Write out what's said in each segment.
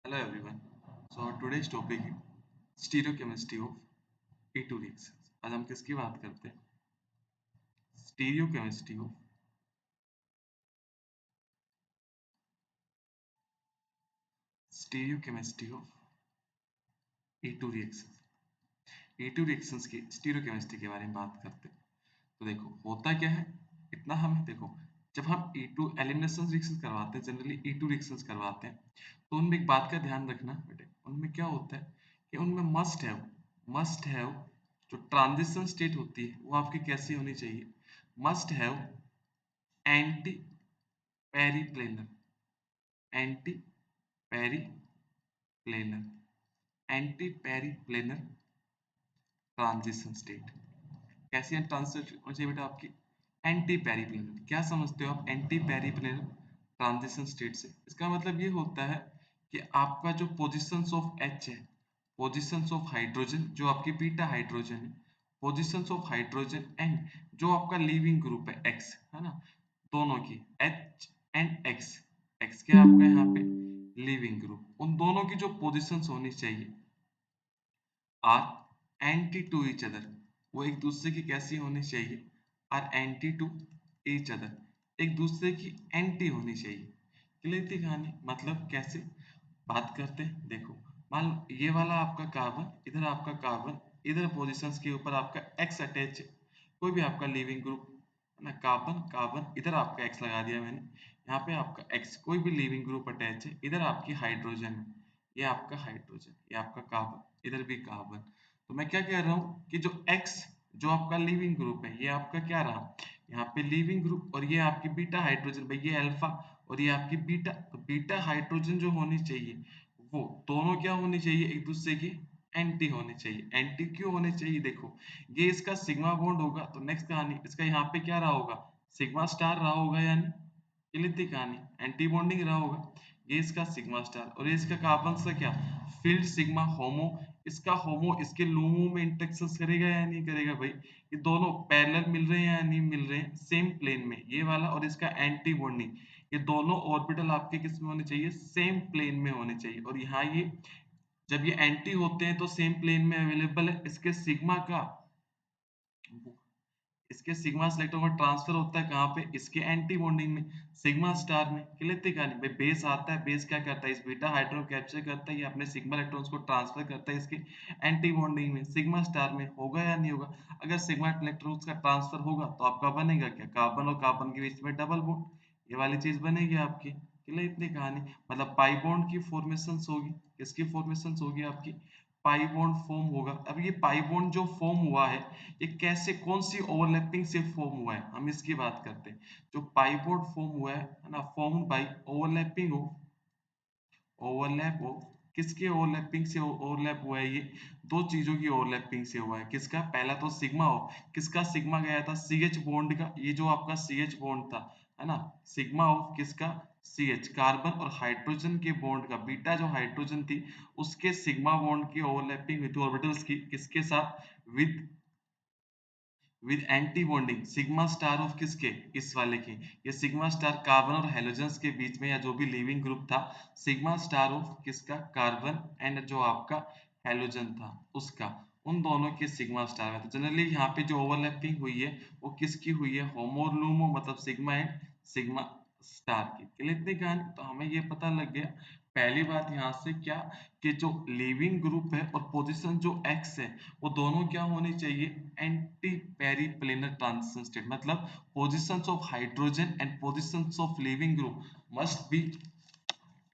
Hello everyone. So today's topic is stereochemistry of A2 reactions. आज हम किसकी बात करते हैं? Stereochemistry of stereochemistry of A2 reactions. A2 reactions की stereochemistry के बारे में बात करते हैं. तो देखो होता क्या है, इतना हमें देखो जब हम E2 एलिमिनेशन रिएक्शन करवाते हैं, जनरली E2 रिएक्शंस करवाते हैं, तो उनमें एक बात का ध्यान रखना बेटे, उनमें क्या होता है कि उनमें मस्ट हैव जो ट्रांजिशन स्टेट होती है वो आपकी कैसी होनी चाहिए, must have anti periplanar anti periplanar anti periplanar transition state कैसी है ट्रांजिशन होनी चाहिए बेटा आपकी एंटी पेरिप्लेनर। क्या समझते हो आप एंटी पेरिप्लेनर ट्रांजिशन स्टेट से? इसका मतलब ये होता है कि आपका जो पोजीशंस ऑफ एच है, पोजीशंस ऑफ हाइड्रोजन जो आपकी बीटा हाइड्रोजन है, पोजीशंस ऑफ हाइड्रोजन एंड जो आपका लीविंग ग्रुप है एक्स, है ना, दोनों की एच एंड एक्स, एक्स के आपका यहाँ पे लीविंग ग्रुप, उन दोनों की जो पोजीशंस होनी चाहिए are anti to each other, वो एक दूसरे की कैसी होनी चाहिए, are anti to each other, एक दूसरे की एंटी होनी चाहिए। क्लियर थी कहानी? मतलब कैसे बात करते हैं, देखो मान लो ये वाला आपका कार्बन, इधर आपका कार्बन, इधर पोजीशंस के ऊपर आपका एक्स अटैच है, कोई भी आपका लिविंग ग्रुप है ना, कार्बन कार्बन, इधर आपका एक्स लगा दिया मैंने, यहाँ पे आपका एक्स, कोई भी लिविंग ग्रुप अटैच है, इधर आपकी हाइड्रोजन है, ये आपका हाइड्रोजन, ये आपका कार्बन, इधर भी कार्बन। तो मैं क्या कह रहा हूँ कि जो एक्स जो आपका लिविंग ग्रुप है, ये आपका क्या रहा, यहाँ पे लिविंग ग्रुप, और ये आपकी बीटा हाइड्रोजन, भाई ये अल्फा और ये आपकी बीटा, तो बीटा हाइड्रोजन जो होनी चाहिए वो दोनों क्या होनी चाहिए, एक दूसरे की एंटी होनी चाहिए। एंटी क्यों होने चाहिए, देखो ये इसका सिग्मा बॉन्ड होगा तो नेक्स्ट कहानी इसका यहाँ पे क्या रहा होगा, सिग्मा स्टार रहा होगा, यानी क्लियर थी कहानी, एंटी बॉन्डिंग रहा होगा, ये इसका सिग्मा स्टार और ये इसका कार्बन से क्या फील्ड सिग्मा होमो, इसका होमो इसके लूमो में इंटरेक्शन करेगा या नहीं करेगा, भाई ये दोनों पैरेलल मिल रहे हैं या नहीं मिल रहे हैं, सेम प्लेन में ये वाला और इसका एंटी बॉन्डिंग, ये दोनों ऑर्बिटल आपके किस में होने चाहिए, सेम प्लेन में होने चाहिए। और यहाँ ये जब ये एंटी होते हैं तो सेम प्लेन में अवेलेबल है, इसके सिग्मा इलेक्ट्रॉन का ट्रांसफर होता है कहाँ पे, इसके एंटी बॉन्डिंग में, सिग्मा स्टार में। क्लियर थी कहानी? भाई बेस आता है, बेस क्या करता है, इस बीटा हाइड्रोजन कैप्चर करता है, ये अपने सिग्मा इलेक्ट्रॉन्स को ट्रांसफर करता है इसके एंटी बॉन्डिंग में, सिग्मा स्टार में होगा या नहीं होगा? अगर सिग्मा इलेक्ट्रॉन्स का ट्रांसफर होगा तो आपका बनेगा क्या, कार्बन और कार्बन के बीच में डबल बॉन्ड, ये वाली चीज बनेगी आपकी। क्लियर इतनी कहानी, मतलब पाई बॉन्ड की फॉर्मेशन होगी, किसकी फॉर्मेशन होगी आपकी, पाई बॉन्ड फॉर्म होगा। अब ये पाई बॉन्ड जो फॉर्म हुआ है ये कैसे, कौन सी ओवरलैपिंग से फॉर्म हुआ है, हम इसकी बात करते हैं। जो पाई बॉन्ड फॉर्म हुआ है ना, formed by overlapping of, overlap of, किसके ओवरलैपिंग से ओवरलैप हुआ है, ये दो चीजों की ओवरलैपिंग से हुआ है। किसका, पहला तो सिग्मा ऑफ, किसका सिग्मा गया था, सी एच बॉन्ड का, ये जो आपका सी एच बॉन्ड था, है ना, सिग्मा ऑफ किसका, सी एच कार्बन और हाइड्रोजन के बॉन्ड का, बीटा जो हाइड्रोजन थी उसके सिग्मा बॉन्ड की ओवरलैपिंग विद ऑर्बिटल्स की, किसके साथ, with anti bonding sigma star of, किसके, इस वाले की, ये सिग्मा स्टार कार्बन और हेलोजन्स के बीच में या जो भी लिविंग ग्रुप था, सिग्मा स्टार ऑफ किसका, कार्बन एंड जो आपका हेलोजन था उसका, उन दोनों के सिग्मा स्टार में। तो जनरली यहाँ पे जो ओवरलैपिंग हुई है वो किसकी हुई है, होमो और लूमो, मतलब सिग्मा एंड सिग्मा स्टार की। क्लियर इतनी कहानी, तो हमें ये पता लग गया पहली बात यहाँ से क्या, कि जो लिविंग ग्रुप है और पोजीशन जो एक्स है वो दोनों क्या होनी चाहिए, एंटी पेरिप्लेनर ट्रांजिशन स्टेट, मतलब positions of hydrogen and positions of leaving group must be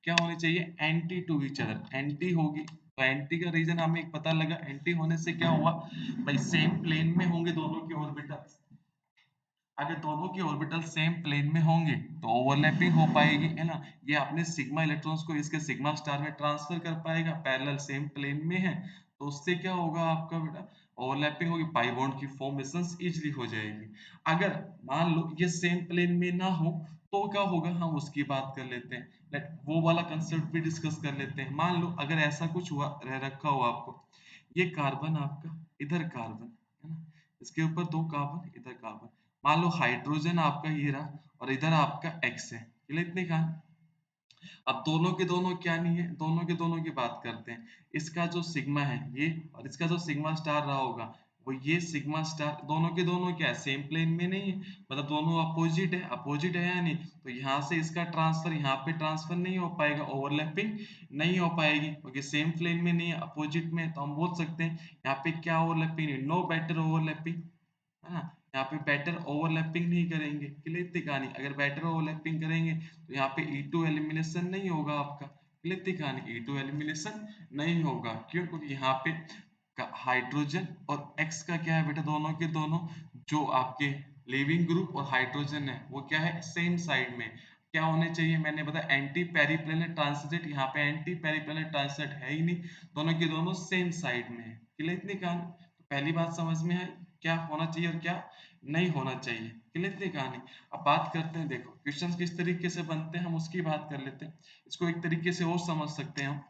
क्या होनी चाहिए, anti to each other, anti होगी। तो एंटी का रीजन हमें एक पता लगा, एंटी होने से क्या हुआ भाई, सेम प्लेन में होंगे दोनों के ऑर्बिटल, अगर दोनों के ऑर्बिटल सेम प्लेन में होंगे तो ओवरलैपिंग हो पाएगी, है ना, ये अपने सिग्मा इलेक्ट्रॉन्स को इसके सिग्मा स्टार में ट्रांसफर कर पाएगा, पैरेलल सेम प्लेन में है, तो उससे क्या होगा आपका बेटा, ओवरलैपिंग होगी, पाई बॉन्ड की फॉर्मेशन इजीली हो जाएगी। अगर मान लो ये सेम प्लेन में ना हो तो क्या होगा, हम उसकी बात कर लेते हैं, लेट वो वाला कंसेप्ट भी डिस्कस कर लेते हैं। मान लो अगर ऐसा कुछ हुआ, रह रखा हो आपको, ये कार्बन आपका, इधर कार्बन, है ना, इसके ऊपर दो कार्बन, इधर कार्बन, मान लो हाइड्रोजन आपका ये रहा और इधर आपका एक्स है, क्लियर इतने कहा, अब दोनों के दोनों क्या नहीं है, दोनों के दोनों की बात करते हैं। इसका जो सिग्मा है ये और इसका जो सिग्मा स्टार रहा होगा वो ये सिग्मा स्टार दोनों के दोनों क्या है, सेम प्लेन में नहीं है, मतलब दोनों अपोजिट है या नहीं। तो यहाँ से इसका ट्रांसफर यहाँ पे ट्रांसफर नहीं हो पाएगा, ओवरलैपिंग नहीं हो पाएगी क्योंकि सेम प्लेन में नहीं है, अपोजिट में है। तो हम बोल सकते हैं यहाँ पे क्या ओवरलैपिंग है, नो बेटर ओवरलैपिंग, है ना। यहाँ पे बेटर ओवरलैपिंग नहीं करेंगे, क्लियर थी कहानी। अगर बेटर ओवरलैपिंग करेंगे तो यहाँ पे E2 एलिमिनेशन नहीं होगा आपका, क्लियर थी कहानी। E2 एलिमिनेशन नहीं होगा, क्यों? क्योंकि यहाँ पे हाइड्रोजन और X का क्या है बेटा, दोनों के दोनों जो आपके लिविंग ग्रुप और हाइड्रोजन है वो क्या है, सेम साइड में क्या होने चाहिए, मैंने बताया एंटी पेरिप्लेनर ट्रांजिट। यहाँ पे एंटी पेरिप्लेनर ट्रांजिट है ही नहीं, दोनों के दोनों सेम साइड में है, क्लियर इतनी कहानी। तो पहली बात समझ में है क्या होना चाहिए और क्या नहीं होना चाहिए, क्लियर इतनी कहानी। अब बात करते हैं, देखो क्वेश्चंस किस तरीके से बनते हैं हम उसकी बात कर लेते हैं। इसको एक तरीके से और समझ सकते हैं हम।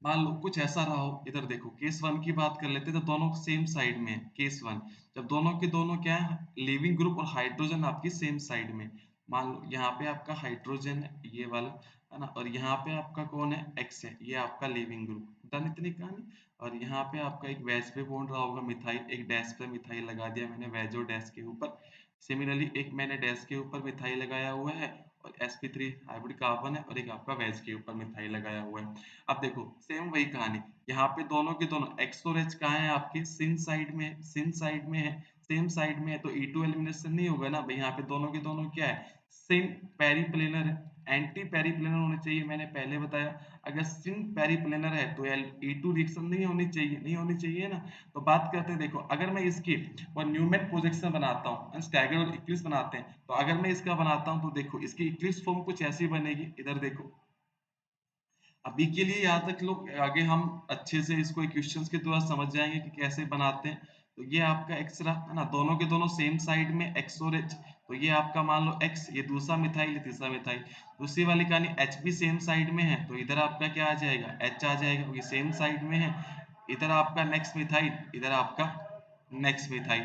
मान लो कुछ ऐसा रहा हो, इधर देखो केस वन की बात कर लेते हैं, तो दोनों सेम साइड में है। केस वन, जब दोनों के दोनों क्या है, लिविंग ग्रुप और हाइड्रोजन आपकी सेम साइड में। मान लो यहाँ पे आपका हाइड्रोजन है ये वाला, है ना, और यहाँ पे आपका कौन है, एक्स है, ये आपका लिविंग ग्रुप, डन इतनी कहानी। और यहाँ पे आपका एक वैज पे बॉन्ड रहा होगा मिथाइल, एक डैश पे मिथाइल लगा दिया मैंने वैज और डैश के ऊपर। सिमिलरली एक मैंने डैश के ऊपर मिथाइल लगाया हुआ है, और sp3 हाइब्रिड कार्बन है, और एक आपका वैज के ऊपर मिथाइल लगाया हुआ है। अब देखो सेम वही कहानी, यहाँ पे दोनों के दोनों एक्स और एच कहाँ है आपके, सिन साइड में है, सिन साइड में है, सेम साइड में है, तो E2 एलिमिनेशन नहीं होगा ना भाई। यहाँ पे दोनों के दोनों क्या है, सिन पेरिप्लेनर है, एंटी पेरिप्लेनर होने चाहिए, मैंने पहले बताया। अगर सिन पेरिप्लेनर है तो E2 रिएक्शन नहीं होनी चाहिए, नहीं होनी चाहिए ना। तो बात करते हैं, देखो अगर मैं इसकी और न्यूमेन प्रोजेक्शन बनाता हूँ, स्टैगर्ड और इक्लिप्स बनाते हैं, तो अगर मैं इसका बनाता हूँ तो देखो इसकी इक्लिप्स फॉर्म कुछ ऐसी बनेगी, इधर देखो। अभी के लिए यहाँ तक लोग, आगे हम अच्छे से इसको क्वेश्चंस के द्वारा समझ जाएंगे कि कैसे बनाते हैं। तो ये आपका एक्स रहा, है ना, दोनों के दोनों सेम साइड में एक्स और एच। तो ये आपका मान लो एक्स, ये दूसरा मिथाइल, ये तीसरा मिथाइल। दूसरी वाली कहानी एच भी सेम साइड में है, तो इधर आपका क्या आ जाएगा, एच आ जाएगा, ये सेम साइड में है। इधर आपका नेक्स्ट मिथाइल, इधर आपका नेक्स्ट मिथाइल,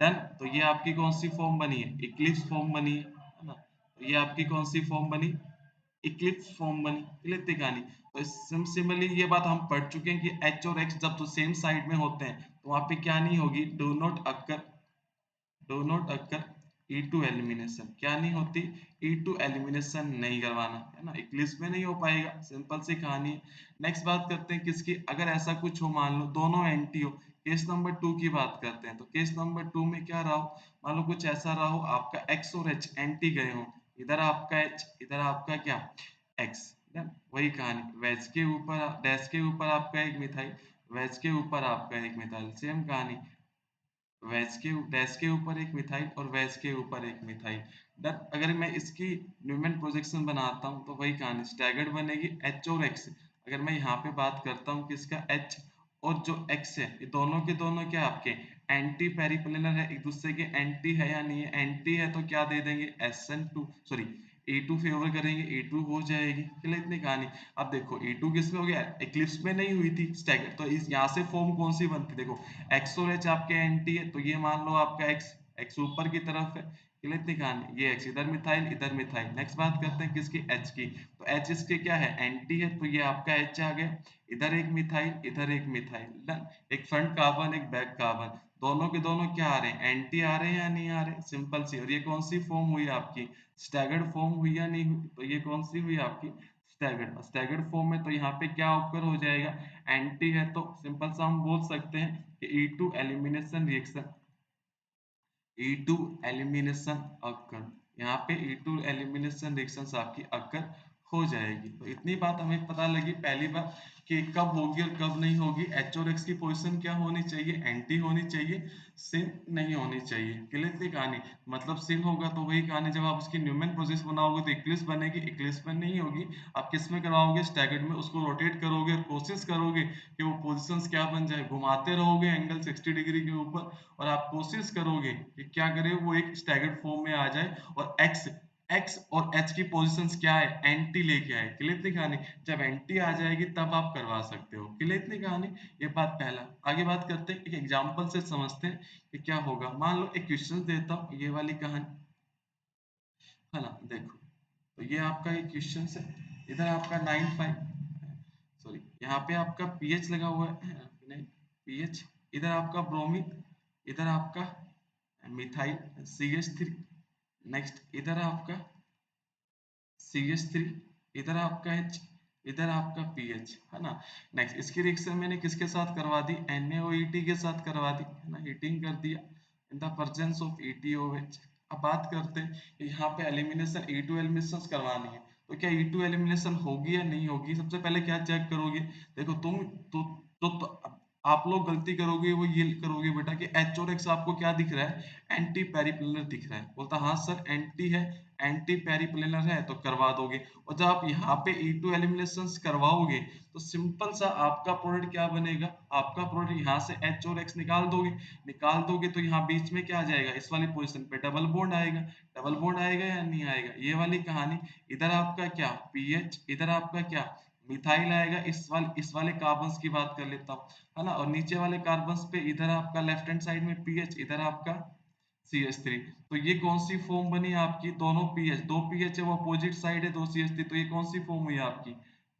डन। तो ये आपकी कौन सी फॉर्म बनी है, इक्लिप्स फॉर्म बनी है ना। तो ये आपकी कौन सी फॉर्म बनी, इक्लिप्स फॉर्म बनी, क्लियर थी कहानी। तो सिमिलरली ये बात हम पढ़ चुके हैं कि एच और एक्स जब तो सेम साइड में होते हैं तो वहां पे क्या नहीं होगी, do not occur E2 elimination, क्या नहीं होती, E2 एलिमिनेशन नहीं करवाना, है ना, इक्लिप्स में नहीं हो पाएगा, सिंपल सी कहानी है। नेक्स्ट बात करते हैं किसकी, अगर ऐसा कुछ हो, मान लो दोनों एंटी हो। केस नंबर 2 की बात करते हैं, तो केस नंबर 2 में क्या रहा हो, मान लो कुछ ऐसा रहा हो, आपका एक्स और एच एंटी गए हो, इधर आपका एच, इधर आपका क्या, एक्स, वही कहानी, वेज के ऊपर डैश के ऊपर आपका एक मिथाइल, वेज के ऊपर आपका एक मिथाइल, सेम कहानी, वेज के डैश के ऊपर एक मिथाइल और वेज के ऊपर एक मिथाइल, डन। अगर मैं इसकी न्यूमेन प्रोजेक्शन बनाता हूँ तो वही कहानी स्टैगर्ड बनेगी, एच और एक्स। अगर मैं यहाँ पे बात करता हूँ कि इसका एच और जो एक्स है, ये दोनों के दोनों क्या आपके एंटी पेरिप्लेनर है, एक दूसरे के एंटी है या नहीं है, एंटी है तो क्या दे देंगे, SN2, सॉरी E2 फेवर करेंगे, E2 हो जाएगी, चलो इतनी कहानी। अब देखो E2 किसमें हो गया, इक्लिप्स में नहीं हुई थी स्टैगर्ड, तो इस यहाँ से फॉर्म कौन सी बनती, देखो एक्स और एच आपके एंटी है, तो ये मान लो आपका एक्स, एक्स ऊपर की तरफ है, क्लियर इतनी कहानी। ये एक्स इधर मिथाइल, इधर मिथाइल। नेक्स्ट बात करते हैं किसकी, एच की। तो एच इसके क्या है, एंटी है, तो ये आपका एच आ गया, इधर एक मिथाइल, इधर एक मिथाइल, डन। एक फ्रंट कार्बन एक बैक कार्बन, दोनों के दोनों क्या आ रहे हैं, एंटी आ रहे हैं या नहीं आ रहे, सिंपल सी। और ये कौन सी फॉर्म हुई आपकी, स्टैगर्ड फॉर्म हुई या नहीं हुई, तो ये कौन सी हुई आपकी, स्टैगर्ड। स्टैगर्ड फॉर्म में तो यहाँ पे क्या ऑकर हो जाएगा, एंटी है, तो सिंपल सा हम बोल सकते हैं कि E2 elimination reaction, E2 elimination अकर, यहाँ पे E2 एलिमिनेशन रिएक्शंस आपकी अकर हो जाएगी। तो इतनी बात हमें पता लगी, पहली बात कि कब होगी और कब नहीं होगी, एच और एक्स की पोजीशन क्या होनी चाहिए, एंटी होनी चाहिए, सिन नहीं होनी चाहिए, क्लियर थी कहानी। मतलब सिन होगा तो वही कहानी, जब आप उसकी न्यूमेन प्रोसेस बनाओगे तो इक्लिप्स बनेगी, इक्लिप्स में नहीं होगी, आप किस में करवाओगे, स्टैगर्ड में, उसको रोटेट करोगे और कोशिश करोगे कि वो पोजीशंस क्या बन जाए, घुमाते रहोगे एंगल 60 डिग्री के ऊपर, और आप कोशिश करोगे कि क्या करे, वो एक स्टैगर्ड फॉर्म में आ जाए, और एक्स एक्स और एच की पोजीशंस क्या है, एंटी लेके आए, क्लियर इतनी कहानी। जब एंटी आ जाएगी तब आप करवा सकते हो, क्लियर इतनी कहानी। ये बात पहला। आगे बात करते हैं, एक एग्जांपल से समझते हैं कि क्या होगा। मान लो एक क्वेश्चन देता हूँ, ये वाली कहानी, है ना, देखो। तो ये आपका एक क्वेश्चन है। इधर आपका 95, सॉरी यहाँ पे आपका पीएच लगा हुआ है, नहीं पीएच, इधर आपका ब्रोमीन, इधर आपका मिथाइल CH3, नेक्स्ट इधर आपका CH3, इधर आपका H, इधर आपका पीएच, है ना। नेक्स्ट इसकी रिएक्शन मैंने किसके साथ करवा दी, NaOET के साथ करवा दी, है ना, हीटिंग कर दिया in the presence of EtOH। अब बात करते हैं कि यहाँ पे एलिमिनेशन E2 एलिमिनेशन करवानी है, तो क्या E2 एलिमिनेशन होगी या नहीं होगी। सबसे पहले क्या चेक करोगे, देखो तुम तो आप लोग गलती करोगे वो ये करोगे बेटा कि H और X आपको क्या दिख रहा है, एंटी पेरिप्लेनर दिख रहा है, बोलता हाँ सर एंटी है, एंटी पेरिप्लेनर है तो करवा दोगे। और जब आप यहाँ पे E2 एलिमिनेशन करवाओगे तो सिंपल सा आपका प्रोडक्ट क्या बनेगा, आपका प्रोडक्ट यहाँ से H और X निकाल दोगे तो यहाँ बीच में क्या आ जाएगा, इस वाली पोजीशन पे डबल बॉन्ड आएगा। डबल बॉन्ड आएगा या नहीं आएगा, ये वाली कहानी। इधर आपका क्या पीएच, इधर आपका क्या मिथाइल आएगा। इस वाले कार्बन्स की बात कर लेता हूँ, है ना। और नीचे वाले कार्बन्स पे इधर आपका लेफ्ट हैंड साइड में पीएच, इधर आपका CH3। तो ये कौन सी फॉर्म बनी आपकी, दोनों पीएच, दो पीएच है वो अपोजिट साइड है, दो CH3, तो ये कौन सी फॉर्म हुई आपकी,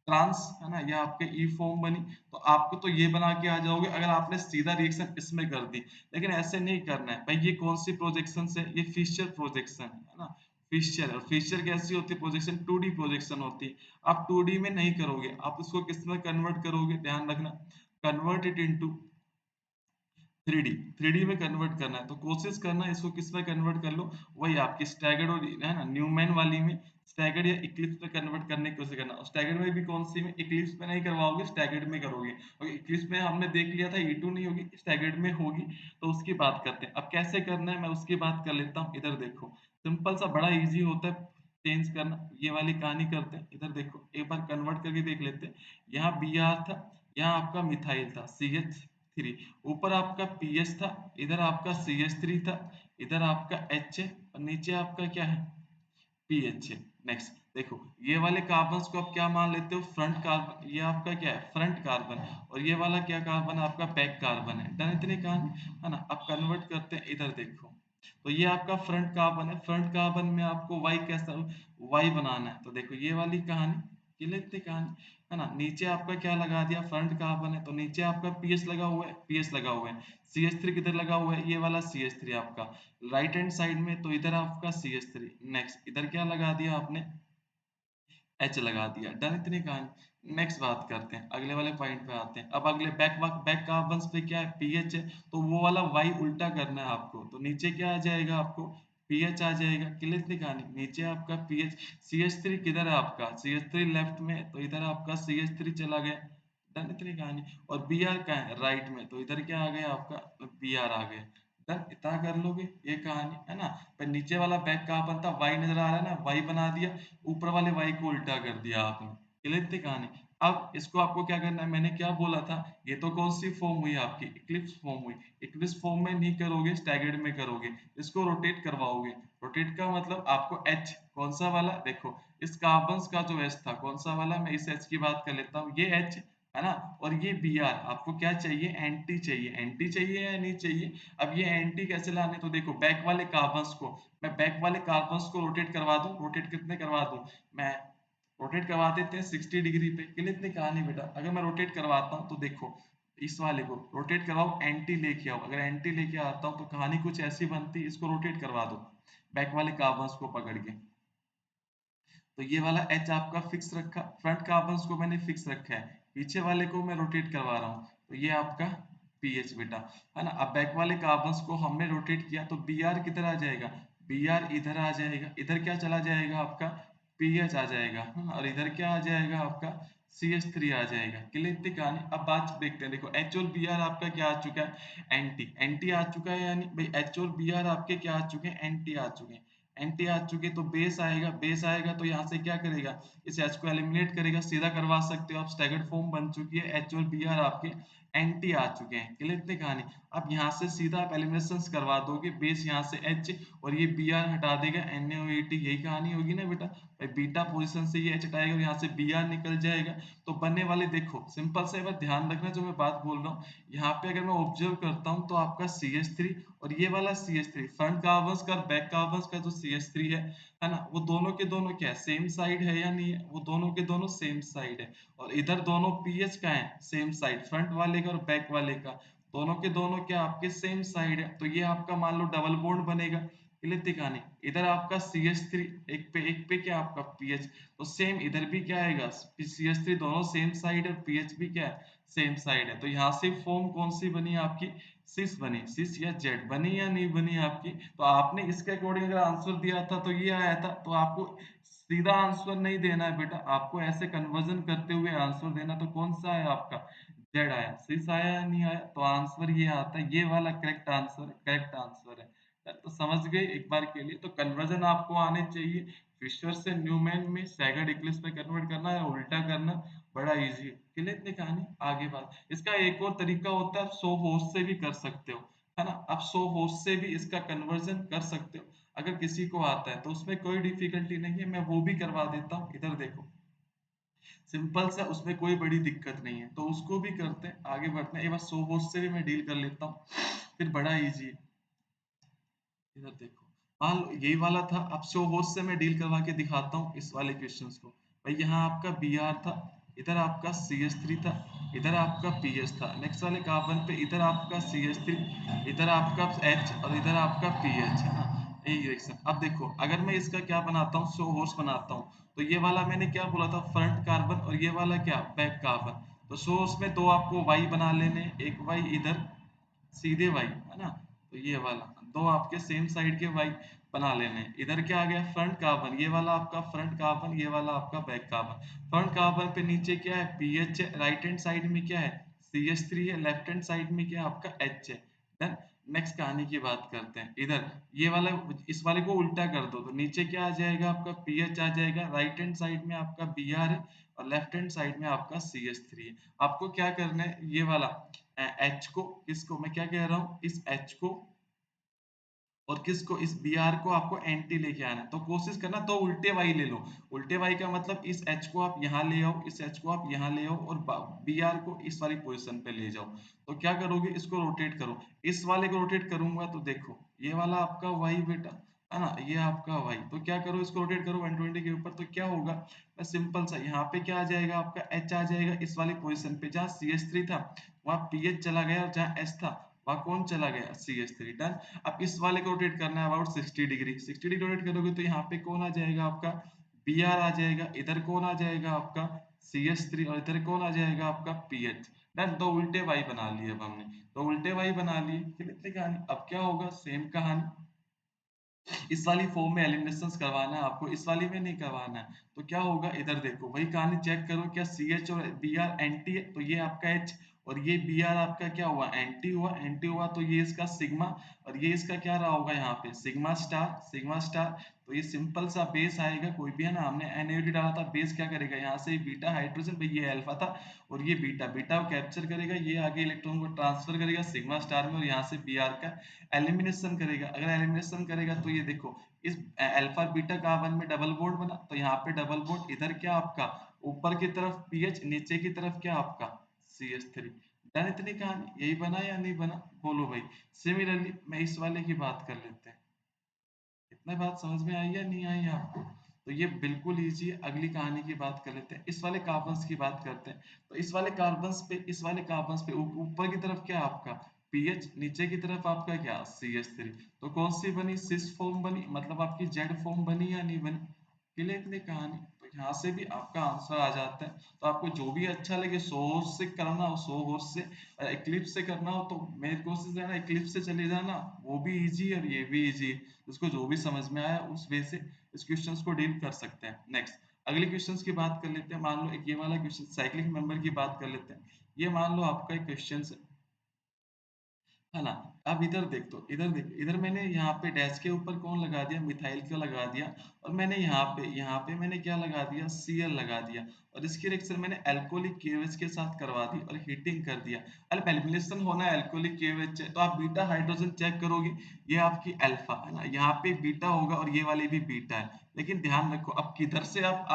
ट्रांस, है ना। ये आपके ई फॉर्म बनी। तो आपको तो ये बना के आ जाओगे अगर आपने सीधा रिएक्शन इसमें कर दी, लेकिन ऐसे नहीं करना है भाई। ये कौन सी प्रोजेक्शन है, ये फिशर प्रोजेक्शन है ना। फिशर, और फिशर कैसी होती है प्रोजेक्शन, 2D प्रोजेक्शन होती है। आप 2D में नहीं करोगे, आप उसको किस में कन्वर्ट करोगे, ध्यान रखना, कन्वर्ट इट इनटू 3D में कन्वर्ट करना है। तो कोशिश करना इसको किस में कन्वर्ट कर लो, वही आपकी स्टैगर्ड और है ना न्यूमैन वाली में, स्टैगर्ड या इक्लिप्स में कन्वर्ट करने की कोशिश करना। और स्टैगर्ड में भी कौन सी में, इक्लिप्स में नहीं करवाओगे, स्टैगर्ड में करोगे। और इक्लिप्स में हमने देख लिया था E2 नहीं होगी, स्टैगर्ड में होगी। तो उसकी बात करते हैं, अब कैसे करना है मैं उसकी बात कर लेता हूँ। इधर देखो सिंपल सा बड़ा इजी होता है चेंज करना, ये वाली कहानी करते हैं। इधर देखो एक बार कन्वर्ट करके देख लेते हैं। यहाँ Br था, यहाँ आपका मिथाइल था CH3, ऊपर आपका पीएच था, इधर आपका CH3 था, इधर आपका H है और नीचे आपका क्या है, पीएच है। नेक्स्ट देखो ये वाले कार्बन्स को आप क्या मान लेते हो, फ्रंट कार्बन, ये आपका क्या है फ्रंट कार्बन, और ये वाला क्या कार्बन है आपका बैक कार्बन है। डन इतनी कहानी, है ना। अब कन्वर्ट करते हैं, इधर देखो तो ये आपका फ्रंट कार्बन है, फ्रंट कार्बन में आपको वाई कैसा, वाई बनाना है। तो देखो ये वाली कहानी, ये लिखते कहानी, है ना। नीचे आपका क्या लगा दिया, फ्रंट कार्बन है तो नीचे आपका पीएच लगा हुआ है, पीएच लगा हुआ है। CH3 किधर लगा हुआ है, ये वाला CH3 आपका राइट हैंड साइड में, तो इधर आपका CH3। नेक्स्ट इधर क्या लगा दिया आपने, H लगा दिया। डन इतनी कहानी। नेक्स्ट बात करते हैं, अगले वाले पॉइंट पे आते हैं। अब अगले बैक कार्बन्स पे क्या है, पीएच है, तो वो वाला वाई उल्टा करना है आपको। तो नीचे क्या आ जाएगा आपको, पीएच आ जाएगा। क्लियर इतनी कहानी, नीचे आपका पीएच, CH3 किधर है आपका, CH3 लेफ्ट में, तो इधर आपका CH3 चला गया। डन इतनी कहानी। और Br का है राइट में, तो इधर क्या आ गया आपका, Br आ गया। डन इतना कर लोगे ये कहानी, है ना। पर नीचे वाला बैक कार्बन था, वाई नजर आ रहा है ना, वाई बना दिया, ऊपर वाले वाई को उल्टा कर दिया आपने। क्लियर थी कहानी। अब इसको आपको क्या करना है, मैंने क्या बोला था, ये तो कौन सी फॉर्म हुई आपकी, इक्लिप्स फॉर्म हुई। इक्लिप्स फॉर्म में नहीं करोगे, स्टैगर्ड में करोगे, इसको रोटेट करवाओगे। रोटेट का मतलब आपको H, कौन सा वाला, देखो इस कार्बन का जो H था कौन सा वाला, मैं इस H की बात कर लेता हूँ, ये H, है ना। और ये Br, आपको क्या चाहिए, एंटी चाहिए, एंटी चाहिए या नहीं चाहिए। अब ये एंटी कैसे लाने, तो देखो बैक वाले कार्बन्स को, मैं बैक वाले कार्बन्स को रोटेट करवा दूं, रोटेट कितने करवा दूं मैं, रोटेट करवा देते हैं 60 डिग्री पे। कितनी कहानी बेटा, अगर मैं रोटेट करवाता हूँ तो देखो इस वाले को रोटेट करवाओ, एंटी लेके आओ, अगर एंटी लेके आता हूँ तो कहानी कुछ ऐसी बनती है, इसको रोटेट करवा दो बैक वाले कार्बन्स को पकड़ के। तो ये वाला H आपका फिक्स रखा, फ्रंट कार्बन्स को मैंने फिक्स रखा है, पीछे वाले को मैं रोटेट करवा रहा हूँ, तो ये आपका पीएच बेटा, है ना। अब बैक वाले कार्बन्स को हमने रोटेट किया तो Br किधर आ जाएगा, Br इधर आ जाएगा, इधर क्या चला जाएगा आपका, पीएच आ जाएगा, है ना। और इधर क्या आ जाएगा आपका, CH3 आ जाएगा। क्लियर थी कहानी। अब बात देखते हैं, देखो H और Br आपका क्या आ चुका है, एंटी, एंटी आ चुका है, यानी भाई H और Br आपके क्या आ चुके हैं, एंटी आ चुके हैं। एंटी आ चुके तो बेस आएगा, बेस आएगा तो यहाँ से क्या करेगा, इस H को एलिमिनेट करेगा, सीधा करवा सकते हो आप, स्टैगर्ड फॉर्म बन चुकी है, H और Br आपके एंटी आ चुके हैं। क्लियर इतनी कहानी। अब यहाँ से सीधा आप एलिमिनेशन करवा दोगे, बेस यहाँ से H और ये Br हटा देगा, NaOH, यही कहानी होगी ना बेटा। भाई बीटा पोजीशन से ये H हटाएगा और यहाँ से Br निकल जाएगा। तो बनने वाले देखो सिंपल सा, एक बार ध्यान रखना जो मैं बात बोल रहा हूँ। यहाँ पे अगर मैं ऑब्जर्व करता हूँ तो आपका CH3 और ये वाला CH3 फ्रंट कार्बन्स का और बैक कार्बन्स का जो CH3 है ना, वो दोनों के दोनों क्या है, सेम साइड है या नहीं है? वो दोनों के दोनों सेम साइड है। और इधर दोनों पीएच का है सेम साइड, फ्रंट वाले का और बैक वाले का दोनों के दोनों क्या आपके सेम साइड है। तो ये आपका मान लो डबल बॉन्ड बनेगा। क्लियर दिखाने, इधर आपका CH3 एक पे क्या आपका पीएच, तो सेम इधर भी क्या आएगा, CH3 दोनों सेम साइड है और पीएच भी क्या है, सेम साइड है। तो यहाँ से फॉर्म कौन सी बनी आपकी, सिस बनी, सिस या जेड बनी या नहीं बनी आपकी। तो आपने इसके अकॉर्डिंग अगर आंसर दिया था तो ये आया था, तो आपको सीधा आंसर नहीं देना है बेटा, आपको ऐसे कन्वर्जन करते हुए आंसर देना। तो कौन सा है आपका, जेड आया, सिस आया या नहीं आया, तो आंसर ये आता है, ये वाला करेक्ट आंसर, करेक्ट आंसर है। तो समझ गए एक बार के लिए। तो कन्वर्जन आपको आने चाहिए, फिशर से न्यूमैन में, सैगर्ड इक्लिप्स में कन्वर्ट करना या उल्टा करना, बड़ा इजी है। क्लियर इतनी कहानी, आगे बात। इसका एक और तरीका होता है, आप सो होस्ट से भी कर सकते हो, है ना, आप सो होस्ट से भी इसका कन्वर्जन कर सकते हो अगर किसी को आता है, तो उसमें कोई डिफिकल्टी नहीं है, मैं वो भी करवा देता हूँ। इधर देखो सिंपल सा, उसमें कोई बड़ी दिक्कत नहीं है, तो उसको भी करते हैं, आगे बढ़ते हैं। एक बार सो होस्ट से भी मैं डील कर लेता हूँ, फिर बड़ा इजी है। इधर देखो, मान लो यही वाला था, अब शो होस्ट से मैं डील करवा के दिखाता हूँ इस वाले क्वेश्चंस को। भाई यहाँ आपका Br था, इधर आपका CH3 था, इधर आपका पीएच था। नेक्स्ट वाले कार्बन पे इधर आपका CH3, इधर आपका H और इधर आपका पीएच, है ना, यही रिएक्शन। अब देखो अगर मैं इसका क्या बनाता हूँ, शो होस्ट बनाता हूँ, तो ये वाला मैंने क्या बोला था, फ्रंट कार्बन, और ये वाला क्या, बैक कार्बन। तो शो होस्ट में दो आपको वाई बना लेने, एक वाई इधर सीधे वाई, है ना, तो ये वाला दो आपके सेम साइड के वाई बना लेने। इधर क्या आ गया, फ्रंट कार्बन, ये वाला आपका फ्रंट कार्बन, ये वाला आपका बैक कार्बन। फ्रंट कार्बन पे नीचे क्या है, पीएच है, राइट हैंड साइड में क्या है, CH3 है, लेफ्ट हैंड साइड में क्या है आपका H है। डन। नेक्स्ट कहानी की बात करते हैं। इधर ये वाला, इस वाले को उल्टा कर दो, तो नीचे क्या आ जाएगा आपका पीएच आ जाएगा, राइट हैंड साइड में आपका Br है और लेफ्ट हैंड साइड में आपका CH3 है। आपको क्या करना है, ये वाला H को, किसको मैं क्या कह रहा हूँ, इस H को और किसको, इस Br को आपको एंटी लेके आना है। तो कोशिश करना दो उल्टे वाई ले लो। उल्टे वाई का मतलब इस H को आप यहाँ ले आओ, इस H को आप यहाँ ले आओ और Br को इस वाली पोजीशन पे ले जाओ। तो क्या करोगे, इसको रोटेट करो। इस वाले को रोटेट करूंगा तो देखो ये वाला आपका वाई बेटा, है ना, ये आपका वाई। तो क्या करो, इसको रोटेट करो 120 के ऊपर, तो क्या होगा, मैं सिंपल सा यहाँ पे क्या आ जाएगा आपका H आ जाएगा इस वाली पोजीशन पे, जहाँ CH3 था वहाँ पीएच चला गया और जहाँ H था वहाँ कौन चला गया, CH3। डन। अब इस वाले को रोटेट करना है अबाउट 60 डिग्री, 60 डिग्री रोटेट करोगे तो यहाँ पे कौन आ जाएगा आपका, Br आ जाएगा, इधर कौन आ जाएगा आपका CH3 और इधर कौन आ जाएगा आपका पीएच। डन। दो उल्टे वाई बना लिए अब हमने, दो उल्टे वाई बना लिए। कितनी कहानी, अब क्या होगा, सेम कहानी। इस वाली फॉर्म में एलिमिनेशन करवाना है आपको, इस वाली में नहीं करवाना है। तो क्या होगा, इधर देखो वही कहानी चेक करो, क्या CH और Br एंटी है, तो ये आपका H और ये Br आपका क्या हुआ, एंटी हुआ, एंटी हुआ, तो ये इसका सिग्मा और ये इसका क्या रहा होगा यहाँ पे, सिग्मा स्टार, सिग्मा स्टार। तो ये सिंपल सा बेस आएगा कोई भी, है ना, हमने NaOH डाला था, बेस क्या करेगा, यहाँ से बीटा हाइड्रोजन पे, ये अल्फा था और ये बीटा, बीटा को कैप्चर करेगा, ये आगे इलेक्ट्रॉन को ट्रांसफर करेगा सिग्मा स्टार में और यहाँ से Br का एलिमिनेशन करेगा। अगर एलिमिनेशन करेगा तो ये देखो इस अल्फा बीटा कार्बन में डबल बॉन्ड बना, तो यहाँ पे डबल बॉन्ड, इधर क्या आपका ऊपर की तरफ पीएच, नीचे की तरफ क्या आपका CH3। डन। इतनी कहानी, यही बना या नहीं बना, बोलो भाई। सिमिलरली मैं इस वाले की बात कर लेते हैं, इतना बात समझ में आई या नहीं आई आपको। तो ये बिल्कुल इजी है। अगली कहानी की बात कर लेते हैं, इस वाले कार्बन्स की बात करते हैं। तो इस वाले कार्बन्स पे, इस वाले कार्बन्स पे ऊपर की तरफ क्या आपका पीएच, नीचे की तरफ आपका क्या CH3। तो कौन सी बनी, सिस फॉर्म बनी, मतलब आपकी जेड फॉर्म बनी या नहीं बनी। क्लियर इतनी कहानी। तो यहाँ से भी आपका आंसर आ जाता है। तो आपको जो भी अच्छा लगे, सोर्स से करना हो, सो होर्स से, इक्लिप्स से करना हो तो मेरी कोशिश रहना इक्लिप्स से चले जाना, वो भी इजी है और ये भी इजी है। उसको जो भी समझ में आया उस वे से इस क्वेश्चंस को डील कर सकते हैं। नेक्स्ट अगले क्वेश्चंस की बात कर लेते हैं। मान लो एक ये वाला क्वेश्चन, साइक्लिक मेंबर की बात कर लेते हैं। ये मान लो आपका एक क्वेश्चन है, है ना। अब इधर देख, तो इधर देख, इधर मैंने यहाँ पे डैश के ऊपर कौन लगा दिया, मिथाइल का लगा दिया, और मैंने यहाँ पे मैंने क्या लगा दिया, Cl लगा दिया, और इसकी रिएक्शन मैंने एल्कोहलिक KOH के साथ करवा दी और हीटिंग कर दिया। अब एलिमिनेशन होना है एल्कोहलिक KOH है, तो आप बीटा हाइड्रोजन चेक करोगे, ये आपकी अल्फा है ना, यहाँ पे बीटा होगा और ये वाली भी बीटा है। लेकिन ध्यान रखो, अब किधर से आप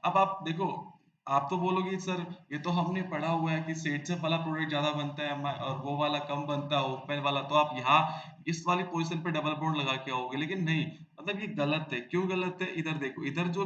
अब आप देखो, आप तो बोलोगे सर ये तो हमने पढ़ा हुआ है कि सेटअप वाला प्रोडक्ट ज्यादा बनता है और वो वाला कम बनता है ओपन वाला, तो आप यहाँ इस वाली पोजीशन पे डबल बॉन्ड लगा के आओगे, लेकिन नहीं, मतलब ये गलत है। क्यों गलत है, इधर देखो, इधर जो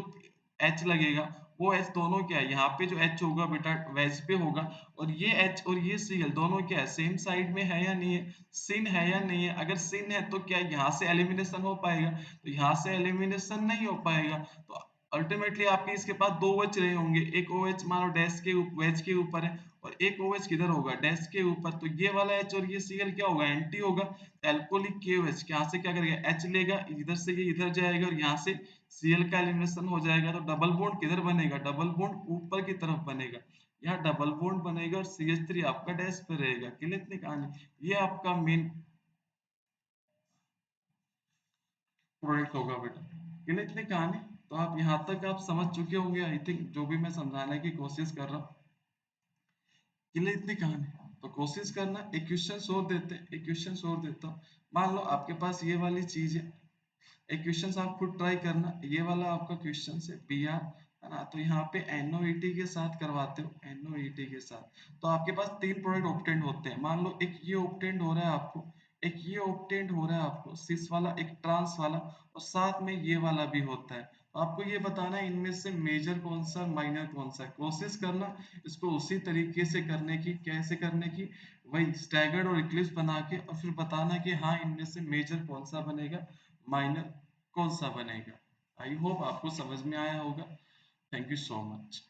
H लगेगा वो H दोनों क्या है, यहाँ पे जो H होगा बेटा वेज पे होगा, और ये H और ये Cl दोनों क्या है, सेम साइड में है या नहीं है, सिन है या नहीं है। अगर सिन है तो क्या यहाँ से एलिमिनेशन हो पाएगा, तो यहाँ से एलिमिनेशन नहीं हो पाएगा, तो अल्टीमेटली आपके इसके पास दो OH रहे होंगे, एक OH मानो डैश के वेज के ऊपर है और एक OH किधर होगा, डैश के ऊपर, तो ये वाला H और ये Cl क्या होगा, एंटी होगा। एल्कोहलिक KOH यहाँ से क्या करेगा, H लेगा, इधर से ये इधर जाएगा और यहाँ से Cl का एलिमिनेशन हो जाएगा, तो डबल बॉन्ड किधर बनेगा, डबल बॉन्ड ऊपर की तरफ बनेगा, यहाँ डबल बॉन्ड बनेगा और CH3 आपका डैश पे रहेगा। क्लियर इतनी कहानी, ये आपका मेन प्रोडक्ट होगा बेटा। क्लियर इतनी कहानी, तो आप यहाँ तक आप समझ चुके होंगे आई थिंक, जो भी मैं समझाने की कोशिश कर रहा हूँ। क्लियर इतनी कहानी, तो कोशिश करना। एक क्वेश्चन और देते हैं, एक क्वेश्चन और देता हूँ। मान लो आपके पास ये वाली चीज है, एक क्वेश्चन आप खुद ट्राई करना, ये वाला आपका क्वेश्चन है Br, है ना, तो यहाँ पे NOET के साथ करवाते हो, NOET के साथ, तो आपके पास तीन प्रोडक्ट ऑब्टेंड होते हैं। मान लो एक ये ऑब्टेंड हो रहा है आपको, एक ये ऑब्टेंड हो रहा है आपको सिस वाला, एक ट्रांस वाला, और साथ में ये वाला भी होता है। तो आपको ये बताना है इनमें से मेजर कौन सा, माइनर कौन सा है। कोशिश करना इसको उसी तरीके से करने की, कैसे करने की, वही स्टैगर्ड और इक्लिप्स बना के, और फिर बताना कि हाँ इनमें से मेजर कौन सा बनेगा, माइनर कौन सा बनेगा। आई होप आपको समझ में आया होगा। Thank you so much.